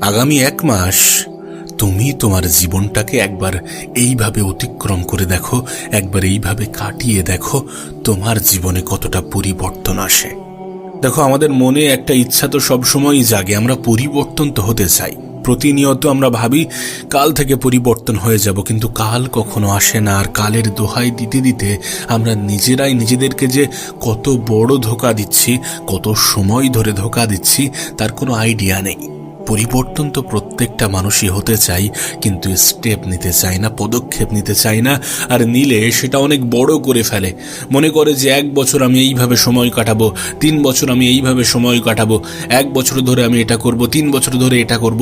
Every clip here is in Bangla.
আগামী 1 মাস তুমি তোমার জীবনটাকে একবার এইভাবে অতিক্রম করে দেখো, একবার এইভাবে কাটিয়ে দেখো, তোমার জীবনে কতটা পরিবর্তন আসে। দেখো, আমাদের মনে একটা ইচ্ছা তো সবসময়ই জাগে, আমরা পরিবর্তন তো হতে চাই। প্রতিনিয়ত আমরা ভাবি কাল থেকে পরিবর্তন হয়ে যাব, কিন্তু কাল কখনো আসে না। আর কালের দোহাই দিতে দিতে আমরা নিজেরাই নিজেদেরকে যে কত বড় ধোঁকা দিচ্ছি, কত সময় ধরে ধোঁকা দিচ্ছি, তার কোনো আইডিয়া নেই। পরিবর্তন তো প্রত্যেকটা মানুষই হতে চাই, কিন্তু স্টেপ নিতে চায় না, পদক্ষেপ নিতে চায় না। আর নিলে সেটা অনেক বড় করে ফেলে। মনে করে যে 1 বছর আমি এইভাবে সময় কাটাবো, 3 বছর আমি এইভাবে সময় কাটাবো, 1 বছর ধরে আমি এটা করব, 3 বছর ধরে এটা করব।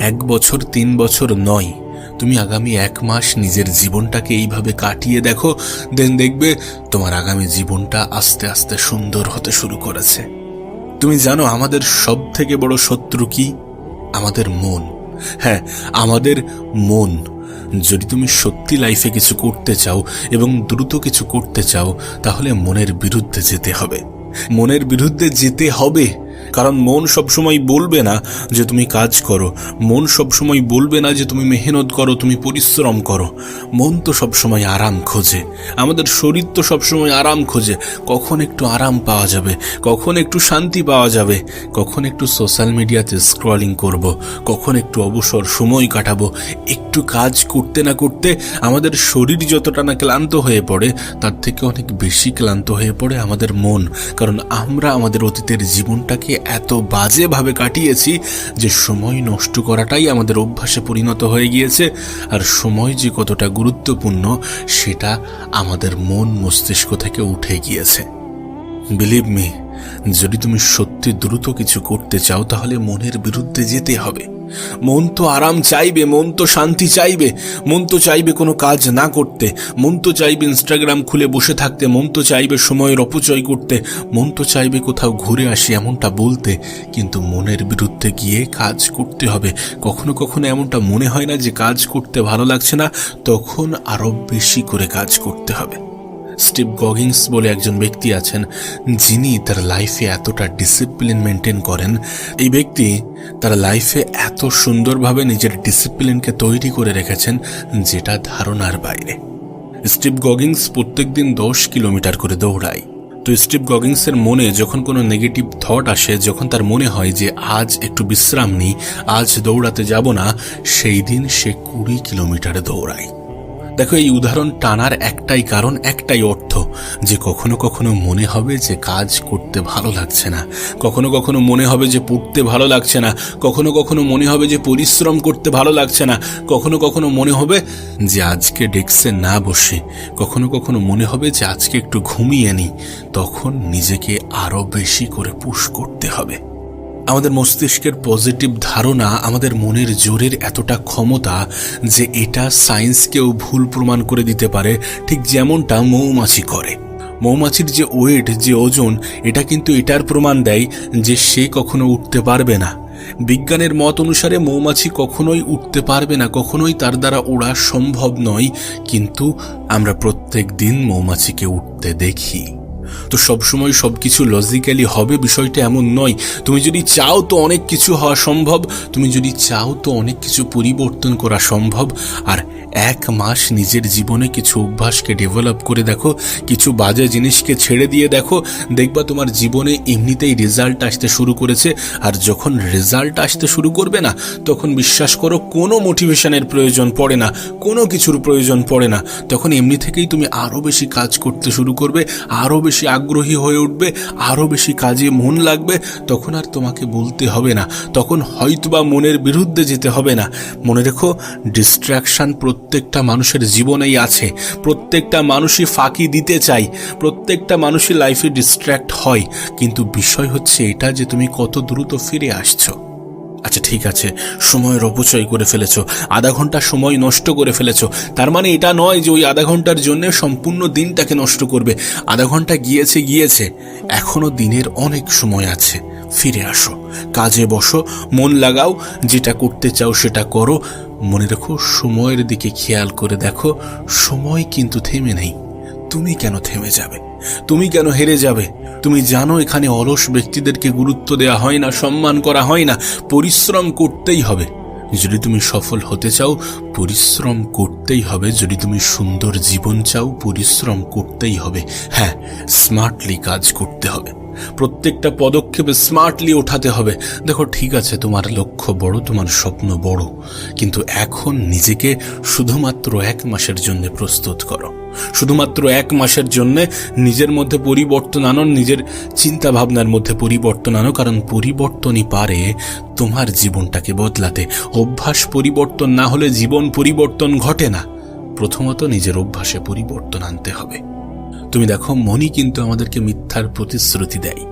1 বছর 3 বছর নয়, তুমি আগামী 1 মাস নিজের জীবনটাকে এইভাবে কাটিয়ে দেখো, দেন দেখবে তোমার আগামী জীবনটা আস্তে আস্তে সুন্দর হতে শুরু করেছে। তুমি জানো আমাদের সব থেকে বড় শত্রু কি? আমাদের মন। হ্যাঁ, আমাদের মন। যদি তুমি সত্যি লাইফে কিছু করতে চাও এবং দ্রুত কিছু করতে চাও, তাহলে মনের বিরুদ্ধে যেতে হবে। মনের বিরুদ্ধে যেতে হবে, কারণ মন সবসময় বলবে না যে তুমি কাজ করো, মন সবসময় বলবে না যে তুমি মেহনত করো, তুমি পরিশ্রম করো। মন তো সবসময় আরাম খোঁজে, আমাদের শরীর তো সবসময় আরাম খোঁজে। কখন একটু আরাম পাওয়া যাবে, কখন একটু শান্তি পাওয়া যাবে, কখন একটু সোশ্যাল মিডিয়াতে স্ক্রলিং করব, কখন একটু অবসর সময় কাটাবো। একটু কাজ করতে না করতে আমাদের শরীর যতটা না ক্লান্ত হয়ে পড়ে, তার থেকে অনেক বেশি ক্লান্ত হয়ে পড়ে আমাদের মন। কারণ আমরা আমাদের অতীতের জীবনটাকে এত বাজেভাবে কাটিয়েছি যে সময় নষ্ট করাটাই আমাদের অভ্যাসে পরিণত হয়ে গিয়েছে। আর সময় যে কতটা গুরুত্বপূর্ণ সেটা আমাদের মন মস্তিষ্ক থেকে উঠে গিয়েছে। বিলিভ মি, যদি তুমি সত্যি দ্রুত কিছু করতে চাও, তাহলে মনের বিরুদ্ধে যেতে হবে। মন তো আরাম চাইবে, মন তো শান্তি চাইবে, মন তো চাইবে কোনো কাজ না করতে, মন তো চাইবে ইনস্টাগ্রাম খুলে বসে থাকতে, মন তো চাইবে সময়ের অপচয় করতে, মন তো চাইবে কোথাও ঘুরে আসি এমনটা বলতে। কিন্তু মনের বিরুদ্ধে গিয়ে কাজ করতে হবে। কখনো কখনো এমনটা মনে হয় না যে কাজ করতে ভালো লাগছে না, তখন আরো বেশি করে কাজ করতে হবে। স্টিভ গগিন্স বলে একজন ব্যক্তি আছেন, যিনি তার লাইফে এতটা ডিসিপ্লিন মেনটেন করেন। এই ব্যক্তি তার লাইফে এত সুন্দরভাবে নিজের ডিসিপ্লিনকে তৈরি করে রেখেছেন, যেটা ধারণার বাইরে। স্টিভ গগিন্স প্রত্যেকদিন 10 কিলোমিটার করে দৌড়ায়। তো স্টিভ গগিন্সের মনে যখন কোনো নেগেটিভ থট আসে, যখন তার মনে হয় যে আজ একটু বিশ্রাম নিই, আজ দৌড়াতে যাব না, সেই দিন সে 20 কিলোমিটার দৌড়ায়। দেখো, এই উদাহরণ টানার একটাই কারণ, একটাই অর্থ, যে কখনো কখনো মনে হবে যে কাজ করতে ভালো লাগছে না, কখনো কখনো মনে হবে যে পড়তে ভালো লাগছে না, কখনো কখনো মনে হবে যে পরিশ্রম করতে ভালো লাগছে না, কখনো কখনো মনে হবে যে আজকে ডেস্কে না বসে, কখনো কখনো মনে হবে যে আজকে একটু ঘুমিয়ে নিই। তখন নিজেকে আরো বেশি করে পুশ করতে হবে। আমাদের মস্তিষ্কের পজিটিভ ধারণা, আমাদের মনের জোরের এতটা ক্ষমতা যে এটা সায়েন্সকেও ভুল প্রমাণ করে দিতে পারে, ঠিক যেমনটা মৌমাছি করে। মৌমাছির যে ওয়েট, যে ওজন, এটা কিন্তু এটার প্রমাণ দেয় যে সে কখনো উঠতে পারবে না। বিজ্ঞানের মত অনুসারে মৌমাছি কখনোই উঠতে পারবে না, কখনোই তার দ্বারা ওড়া সম্ভব নয়, কিন্তু আমরা প্রত্যেক দিন মৌমাছিকে উঠতে দেখি। তো সবসময় সবকিছু লজিক্যালি হবে বিষয়টা এমন নয়। তুমি যদি চাও তো অনেক কিছু হওয়া সম্ভব, তুমি যদি চাও তো অনেক কিছু পরিবর্তন করা সম্ভব। আর 1 মাস নিজের জীবনে কিছু অভ্যাসকে ডেভেলপ করে দেখো, কিছু বাজে জিনিসকে ছেড়ে দিয়ে দেখো, দেখবা তোমার জীবনে এমনিতেই রেজাল্ট আসতে শুরু করেছে। আর যখন রেজাল্ট আসতে শুরু করবে না, তখন বিশ্বাস করো কোনো মোটিভেশনের প্রয়োজন পড়ে না, কোনো কিছুর প্রয়োজন পড়ে না। তখন এমনি থেকেই তুমি আরো বেশি কাজ করতে শুরু করবে, আরো বেশি আগ্রহী হয়ে উঠবে, আরো বেশি কাজে মন লাগবে। তখন আর তোমাকে বলতে হবে না, তখন হয়তোবা মনের বিরুদ্ধে যেতে হবে না। মনে রেখো, ডিস্ট্রাকশন প্রত্যেকটা মানুষের জীবনেই আছে। প্রত্যেকটা মানুষই ফাঁকি দিতে চায়, প্রত্যেকটা মানুষই লাইফে ডিস্ট্র্যাক্ট হয়, কিন্তু বিষয় হচ্ছে এটা যে তুমি কত দ্রুত ফিরে আসছো। আচ্ছা ঠিক আছে, সময়ের অপচয় করে ফেলেছো, আধা ঘন্টা সময় নষ্ট করে ফেলেছো, তার মানে এটা নয় যে ওই আধা ঘন্টার জন্য সম্পূর্ণ দিনটাকে নষ্ট করবে। আধা ঘন্টা গিয়েছে গিয়েছে, এখনো দিনের অনেক সময় আছে। ফিরে আসো, কাজে বসো, মন লাগাও, যেটা করতে চাও সেটা করো। মনে রেখো, সময়ের দিকে খেয়াল করে দেখো, সময় কিন্তু থেমে নেই, তুমি কেন থেমে যাবে? তুমি কেন হেরে যাবে? তুমি জানো এখানে অলস ব্যক্তিদেরকে গুরুত্ব দেওয়া হয় না, সম্মান করা হয় না। পরিশ্রম করতেই হবে। যদি তুমি সফল হতে চাও, পরিশ্রম করতেই হবে। যদি তুমি সুন্দর জীবন চাও, পরিশ্রম করতেই হবে। হ্যাঁ, স্মার্টলি কাজ করতে হবে। প্রত্যেকটা পদক্ষেপে স্মার্টলি ওঠাতে হবে। দেখো, ঠিক আছে, তোমার লক্ষ্য বড়, তোমার স্বপ্ন বড়, কিন্তু এখন নিজেকে শুধুমাত্র 1 মাসের জন্য প্রস্তুত করো। শুধুমাত্র 1 মাসের জন্য নিজের মধ্যে পরিবর্তন আনো, নিজের চিন্তা ভাবনার মধ্যে পরিবর্তন আনো, কারণ পরিবর্তনই পারে তোমার জীবনটাকে বদলাতে। অভ্যাস পরিবর্তন না হলে জীবন পরিবর্তন ঘটে না। প্রথমত নিজের অভ্যাসে পরিবর্তন আনতে হবে। তুমি দেখো, মনই কিন্তু আমাদেরকে মিথ্যার প্রতিশ্রুতি দেয়,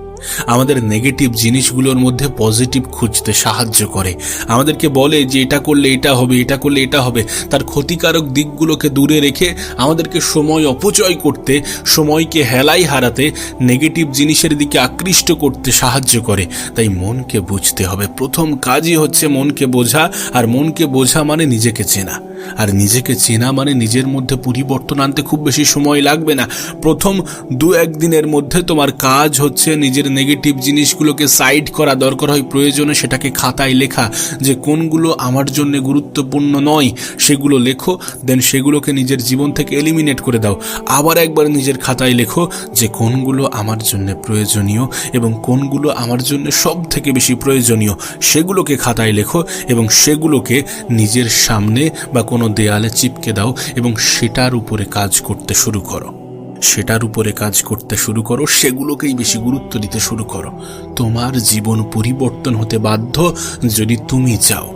আমাদের নেগেটিভ জিনিসগুলোর মধ্যে পজিটিভ খুঁজতে সাহায্য করে, আমাদেরকে বলে যে এটা করলে এটা হবে, এটা করলে এটা হবে। তার ক্ষতিকারক দিকগুলোকে দূরে রেখে আমাদেরকে সময় অপচয় করতে, সময়কে হেলাই হারাতে, নেগেটিভ জিনিসের দিকে আকৃষ্ট করতে সাহায্য করে। তাই মনকে বুঝতে হবে। প্রথম কাজই হচ্ছে মনকে বোঝা, আর মনকে বোঝা মানে নিজেকে চেনা। আর নিজেকে চেনা মানে নিজের মধ্যে পরিবর্তন আনতে খুব বেশি সময় লাগবে না। প্রথম 2-1 দিনের মধ্যে তোমার কাজ হচ্ছে নিজের নেগেটিভ জিনিসগুলোকে সাইড করা। দরকার হয় প্রয়োজনে সেটাকে খাতায় লেখা, যে কোনগুলো আমার জন্য গুরুত্বপূর্ণ নয় সেগুলো লেখো। দেন সেগুলোকে নিজের জীবন থেকে এলিমিনেট করে দাও। আবার একবার নিজের খাতায় লেখো যে কোনগুলো আমার জন্য প্রয়োজনীয় এবং কোনগুলো আমার জন্য সব থেকে বেশি প্রয়োজনীয়। সেগুলোকে খাতায় লেখো এবং সেগুলোকে নিজের সামনে বা কোনো দেয়ালে চিপকে দাও এবং সেটার উপরে কাজ করতে শুরু করো। সেগুলোকেই বেশি গুরুত্ব দিতে শুরু করো। তোমার জীবন পরিবর্তন হতে বাধ্য যদি তুমি চাও।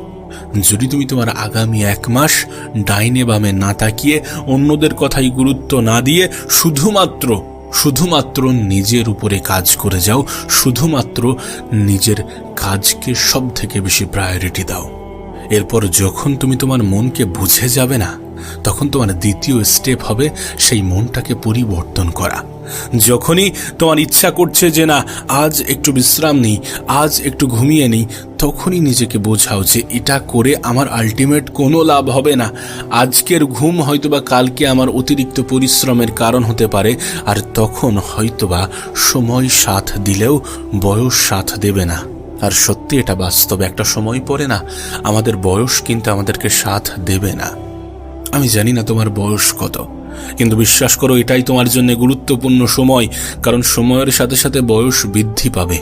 যদি তুমি তোমার আগামী 1 মাস ডাইনে বামে না তাকিয়ে, অন্যদের কথাই গুরুত্ব না দিয়ে শুধুমাত্র নিজের উপরে কাজ করে যাও, শুধুমাত্র নিজের কাজকে সব থেকে বেশি প্রায়োরিটি দাও, এরপর যখন তুমি তোমার মনকে বুঝে যাবে না, তখন তোমার দ্বিতীয় স্টেপ হবে সেই মনটাকে পরিবর্তন করা। যখনই তোমার ইচ্ছা করছে যে না, আজ একটু বিশ্রাম নিই, আজ একটু ঘুমিয়ে নিই, তখনই নিজেকে বোঝাও যে এটা করে আমার আলটিমেট কোনো লাভ হবে না। আজকের ঘুম হয়তোবা কালকে আমার অতিরিক্ত পরিশ্রমের কারণ হতে পারে। আর তখন হয়তোবা সময় সাথ দিলেও বয়স সাথ দেবে না। আর সত্যি এটা বাস্তব, একটা সময় পরে না আমাদের বয়স কিন্তু আমাদেরকে সাথ দেবে না। আমি জানি না তোমার বয়স কত, কিন্তু বিশ্বাস করো এটাই তোমার জন্য গুরুত্বপূর্ণ সময়, কারণ সময়ের সাথে সাথে বয়স বৃদ্ধি পাবে।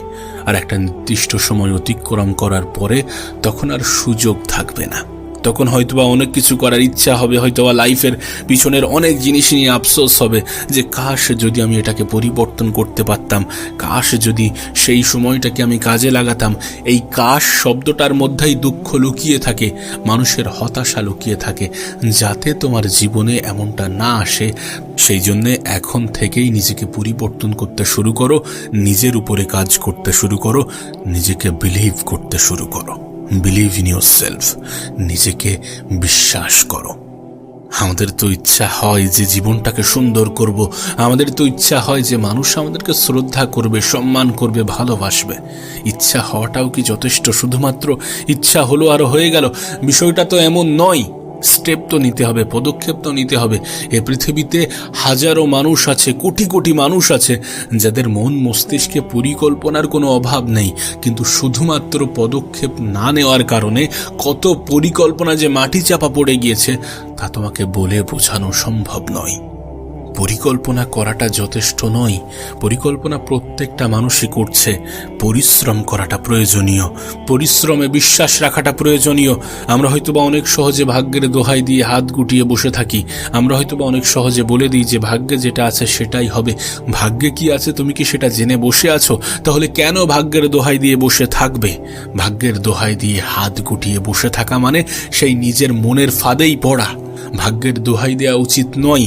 আর একটা নির্দিষ্ট সময় অতিক্রম করার পরে তখন আর সুযোগ থাকবে না। তখন হয়তোবা অনেক কিছু করার ইচ্ছা হবে, হয়তোবা লাইফের পিছনের অনেক জিনিস নিয়ে আফসোস হবে যে কাশ যদি আমি এটাকে পরিবর্তন করতে পারতাম, কাশ যদি সেই সময়টাকে আমি কাজে লাগাতাম। এই কাশ শব্দটার মধ্যেই দুঃখ লুকিয়ে থাকে, মানুষের হতাশা লুকিয়ে থাকে। যাতে তোমার জীবনে এমনটা না আসে, সেই জন্যে এখন থেকেই নিজেকে পরিবর্তন করতে শুরু করো, নিজের উপরে কাজ করতে শুরু করো, নিজেকে বিলিভ করতে শুরু করো। বিলিভ ইন ইউর সেলফ, নিজেকে বিশ্বাস করো। আমাদের তো ইচ্ছা হয় যে জীবনটাকে সুন্দর করব, আমাদের তো ইচ্ছা হয় যে মানুষ আমাদেরকে শ্রদ্ধা করবে, সম্মান করবে, ভালোবাসবে। ইচ্ছা হওয়াটাও কি যথেষ্ট? শুধুমাত্র ইচ্ছা হলো আর হয়ে গেল? বিষয়টা তো এমন নয়। স্টেপ তো নিতে হবে, পদক্ষেপ তো নিতে হবে। এ পৃথিবীতে হাজারো মানুষ আছে, কোটি কোটি মানুষ আছে যাদের মন মস্তিষ্কে পরিকল্পনার কোনো অভাব নেই, কিন্তু শুধুমাত্র পদক্ষেপ না নেওয়ার কারণে কত পরিকল্পনা যে মাটি চাপা পড়ে গিয়েছে তা তোমাকে বলে বোঝানো সম্ভব নয়। পরিকল্পনা করাটা যথেষ্ট নয়, পরিকল্পনা প্রত্যেকটা মানুষই করছে। পরিশ্রম করাটা প্রয়োজনীয়, পরিশ্রমে বিশ্বাস রাখাটা প্রয়োজনীয়। আমরা হয়তোবা অনেক সহজে ভাগ্যের দোহাই দিয়ে হাত গুটিয়ে বসে থাকি, আমরা হয়তোবা অনেক সহজে বলে দিই যে ভাগ্যে যেটা আছে সেটাই হবে। ভাগ্যে কি আছে তুমি কি সেটা জেনে বসে আছো? তাহলে কেন ভাগ্যের দোহাই দিয়ে বসে থাকবে? ভাগ্যের দোহাই দিয়ে হাত গুটিয়ে বসে থাকা মানে সেই নিজের মনের ফাঁদেই পড়া। ভাগ্যের দোহাই দেওয়া উচিত নয়।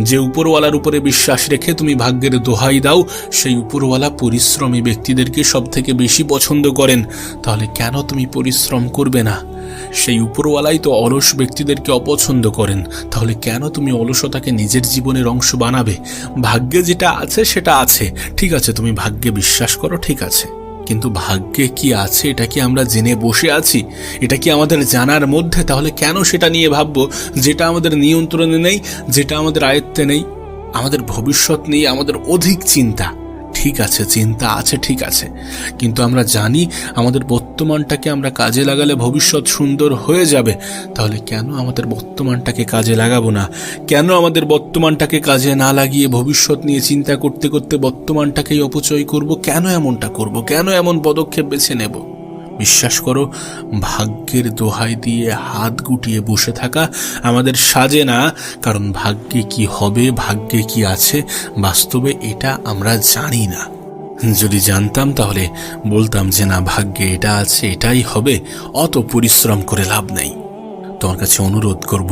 যে উপরওয়ালার উপরে বিশ্বাস রেখে তুমি ভাগ্যের দোহাই দাও, সেই উপরওয়ালা পরিশ্রমী ব্যক্তিদেরকে সব থেকে বেশি পছন্দ করেন। তাহলে কেন তুমি পরিশ্রম করবে না? সেই উপরওয়ালাই তো অলস ব্যক্তিদেরকে অপছন্দ করেন। তাহলে কেন তুমি অলসতাকে নিজের জীবনের অংশ বানাবে? ভাগ্যে যেটা আছে সেটা আছে, ঠিক আছে, তুমি ভাগ্যে বিশ্বাস করো, ঠিক আছে, কিন্তু ভাগ্যে কি আছে এটা কি আমরা জেনে বসে আছি? এটা কি আমাদের জানার মধ্যে? তাহলে কেন সেটা নিয়ে ভাববো যেটা আমাদের নিয়ন্ত্রণে নেই, যেটা আমাদের আয়ত্তে নেই? আমাদের ভবিষ্যৎ নিয়ে আমাদের অধিক চিন্তা। ঠিক আছে, চিন্তা আছে, ঠিক আছে, কিন্তু আমরা জানি আমাদের বর্তমানটাকে আমরা কাজে লাগালে ভবিষ্যৎ সুন্দর হয়ে যাবে। তাহলে কেন আমাদের বর্তমানটাকে কাজে লাগাবো না? কেন আমাদের বর্তমানটাকে কাজে না লাগিয়ে ভবিষ্যৎ নিয়ে চিন্তা করতে করতে বর্তমানটাকেই অপচয় করব? কেন এমনটা করব? কেন এমন পদক্ষেপ বেছে নেব? বিশ্বাস করো, ভাগ্যের দোহাই দিয়ে হাত গুটিয়ে বসে থাকা আমাদের সাজে না। কারণ ভাগ্যে কি হবে, ভাগ্যে কি আছে, বাস্তবে এটা আমরা জানি না। যদি জানতাম তাহলে বলতাম যে না, ভাগ্যে এটা আছে, এটাই হবে, অত পরিশ্রম করে লাভ নেই। তোমার কাছে অনুরোধ করব,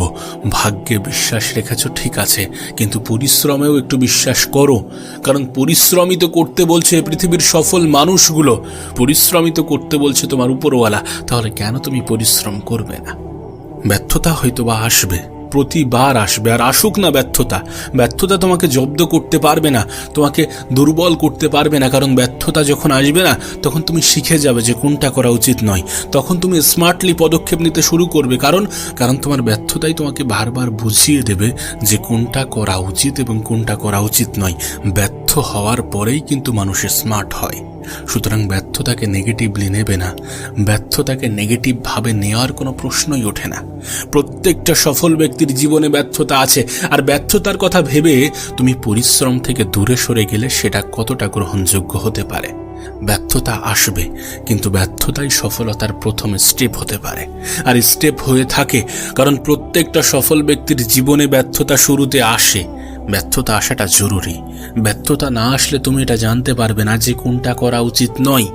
ভাগ্যে বিশ্বাস রেখেছ ঠিক আছে, কিন্তু পরিশ্রমেও একটু বিশ্বাস করো। কারণ পরিশ্রমই তো করতে বলছে পৃথিবীর সফল মানুষগুলো, পরিশ্রমই তো করতে বলছে তোমার উপরওয়ালা। তাহলে কেন তুমি পরিশ্রম করবে না? ব্যর্থতা হয়তো বা আসবে, প্রতিবার আসবে, আর আসুক না ব্যর্থতা, ব্যর্থতা তোমাকে জব্দ করতে পারবে না, তোমাকে দুর্বল করতে পারবে না। কারণ ব্যর্থতা যখন আসবে না, তখন তুমি শিখে যাবে যে কোনটা করা উচিত নয়। তখন তুমি স্মার্টলি পদক্ষেপ নিতে শুরু করবে। কারণ তোমার ব্যর্থতাই তোমাকে বারবার বুঝিয়ে দেবে যে কোনটা করা উচিত এবং কোনটা করা উচিত নয়। ব্যর্থ হওয়ার পরেই কিন্তু মানুষ স্মার্ট হয়। সুতরাং ব্যর্থতাকে নেগেটিভলি নেবে না, ব্যর্থতাকে নেগেটিভ ভাবে নেওয়ার কোনো প্রশ্নই ওঠে না। প্রত্যেকটা সফল ব্যক্তির জীবনে ব্যর্থতা আছে, আর ব্যর্থতার কথা ভেবে তুমি পরিশ্রম থেকে দূরে সরে গেলে সেটা কতটা গ্রহণযোগ্য হতে পারে? ব্যর্থতা আসবে, কিন্তু ব্যর্থতাই সফলতার প্রথম স্টেপ হতে পারে, আর স্টেপ হয়ে থাকে। কারণ প্রত্যেকটা সফল ব্যক্তির জীবনে ব্যর্থতা শুরুতে আসে। ব্যর্থতা আসাটা জরুরি। ব্যর্থতা না আসলে তুমি এটা জানতে পারবে না যে কোনটা করা উচিত নয়।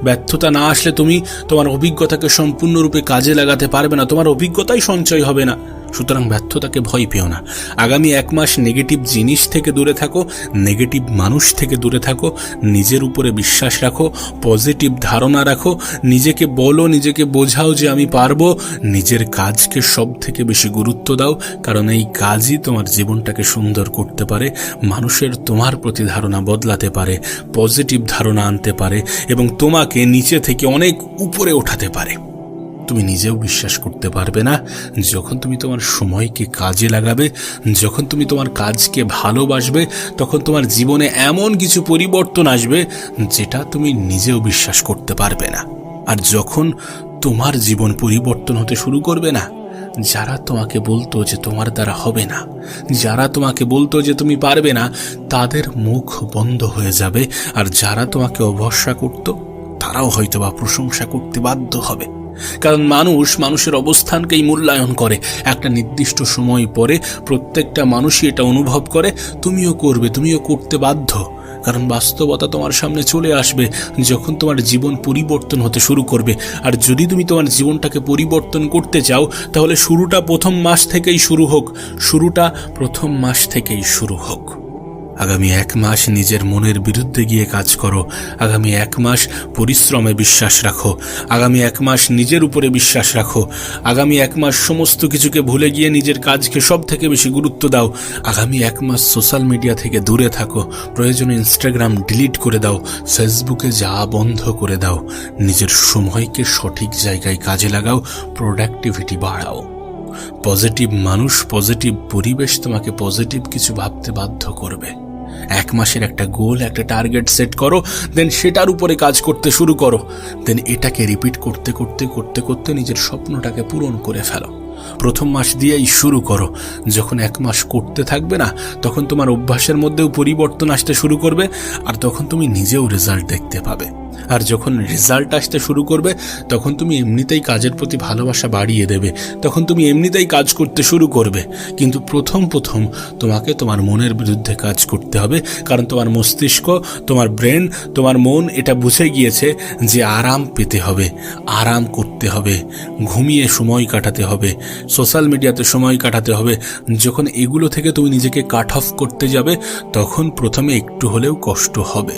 ব্যর্থতা না আসলে তুমি তোমার অভিজ্ঞতাকে সম্পূর্ণরূপে কাজে লাগাতে পারবে না, তোমার অভিজ্ঞতাই সঞ্চয় হবে না। সুতরাং ব্যর্থতাকে ভয় পেও না। আগামী 1 মাস নেগেটিভ জিনিস থেকে দূরে থাকো, নেগেটিভ মানুষ থেকে দূরে থাকো, নিজের উপরে বিশ্বাস রাখো, পজিটিভ ধারণা রাখো, নিজেকে বলো, নিজেকে বোঝাও যে আমি পারবো। নিজের কাজকে সব থেকে বেশি গুরুত্ব দাও, কারণ এই কাজই তোমার জীবনটাকে সুন্দর করতে পারে, মানুষের তোমার প্রতি ধারণা বদলাতে পারে, পজিটিভ ধারণা আনতে পারে এবং তোমাকে নিচে থেকে অনেক উপরে ওঠাতে পারে। তুমি নিজেও বিশ্বাস করতে পারবে না যখন তুমি তোমার সময়কে কাজে লাগাবে, যখন তুমি তোমার কাজকে ভালোবাসবে, তখন তোমার জীবনে এমন কিছু পরিবর্তন আসবে যেটা তুমি নিজেও বিশ্বাস করতে পারবে না। আর যখন তোমার জীবন পরিবর্তন হতে শুরু করবে না, যারা তোমাকে বলতো যে তোমার দ্বারা হবে না, যারা তোমাকে বলতো যে তুমি পারবে না, তাদের মুখ বন্ধ হয়ে যাবে। আর যারা তোমাকে অভরসা করত, তারাও হয়তো বা প্রশংসা করতে বাধ্য হবে। কারণ মানুষের অবস্থানকেই মূল্যায়ন করে। একটা নির্দিষ্ট সময় পরে প্রত্যেকটা মানুষই এটা অনুভব করে, তুমিও করবে, তুমিও করতে বাধ্য। কারণ বাস্তবতা তোমার সামনে চলে আসবে যখন তোমার জীবন পরিবর্তন হতে শুরু করবে। আর যদি তুমি তোমার জীবনটাকে পরিবর্তন করতে চাও, তাহলে শুরুটা প্রথম মাস থেকেই শুরু হোক। আগামী 1 মাস নিজের মনের বিরুদ্ধে গিয়ে কাজ করো। আগামী 1 মাস পরিশ্রমে বিশ্বাস রাখো। আগামী 1 মাস নিজের উপরে বিশ্বাস রাখো। আগামী 1 মাস সমস্ত কিছুকে ভুলে গিয়ে নিজের কাজকে সব থেকে বেশি গুরুত্ব দাও। আগামী 1 মাস সোশ্যাল মিডিয়া থেকে দূরে থাকো। প্রয়োজনে ইনস্টাগ্রাম ডিলিট করে দাও, ফেসবুকে যাওয়া বন্ধ করে দাও। নিজের সময়কে সঠিক জায়গায় কাজে লাগাও, প্রোডাক্টিভিটি বাড়াও। পজিটিভ মানুষ, পজিটিভ পরিবেশ তোমাকে পজিটিভ কিছু ভাবতে বাধ্য করবে। 1 মাসের একটা গোল, একটা টার্গেট সেট করো, দেন সেটার উপরে কাজ করতে শুরু করো। দেন এটাকে রিপিট করতে করতে নিজের স্বপ্নটাকে পূরণ করে ফেলো। প্রথম মাস দিয়েই শুরু করো। যখন 1 মাস করতে থাকবে না, তখন তোমার অভ্যাসের মধ্যেও পরিবর্তন আসতে শুরু করবে, আর তখন তুমি নিজেও রেজাল্ট দেখতে পাবে। আর যখন রেজাল্ট আসতে শুরু করবে, তখন তুমি এমনিতেই কাজের প্রতি ভালোবাসা বাড়িয়ে দেবে, তখন তুমি এমনিতেই কাজ করতে শুরু করবে। কিন্তু প্রথম তোমাকে তোমার মনের বিরুদ্ধে কাজ করতে হবে। কারণ তোমার মস্তিষ্ক, তোমার ব্রেন, তোমার মন এটা বুঝে গিয়েছে যে আরাম পেতে হবে, আরাম করতে হবে, ঘুমিয়ে সময় কাটাতে হবে, সোশ্যাল মিডিয়াতে সময় কাটাতে হবে। যখন এগুলো থেকে তুমি নিজেকে কাট অফ করতে যাবে, তখন প্রথমে একটু হলেও কষ্ট হবে,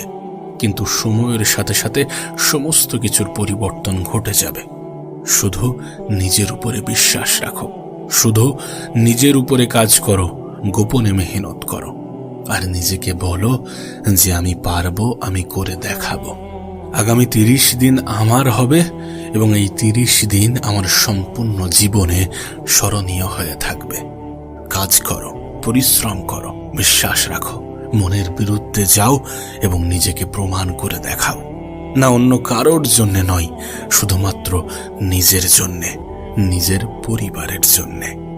কিন্তু সময়ের সাথে সাথে সমস্ত কিছুর পরিবর্তন ঘটে যাবে। শুধু নিজের উপরে বিশ্বাস রাখো, শুধু নিজের উপরে কাজ করো, গোপনে মেহনত করো, আর নিজেকে বলো যে আমি পারবো, আমি করে দেখাবো। আগামী 30 দিন আমার হবে এবং এই 30 দিন আমার সম্পূর্ণ জীবনে স্মরণীয় হয়ে থাকবে। কাজ করো, পরিশ্রম করো, বিশ্বাস রাখো, মনের বিরুদ্ধে যাও এবং নিজেকে প্রমাণ করে দেখাও। না অন্য কারোর জন্যে নয়, শুধুমাত্র নিজের জন্যে, নিজের পরিবারের জন্যে।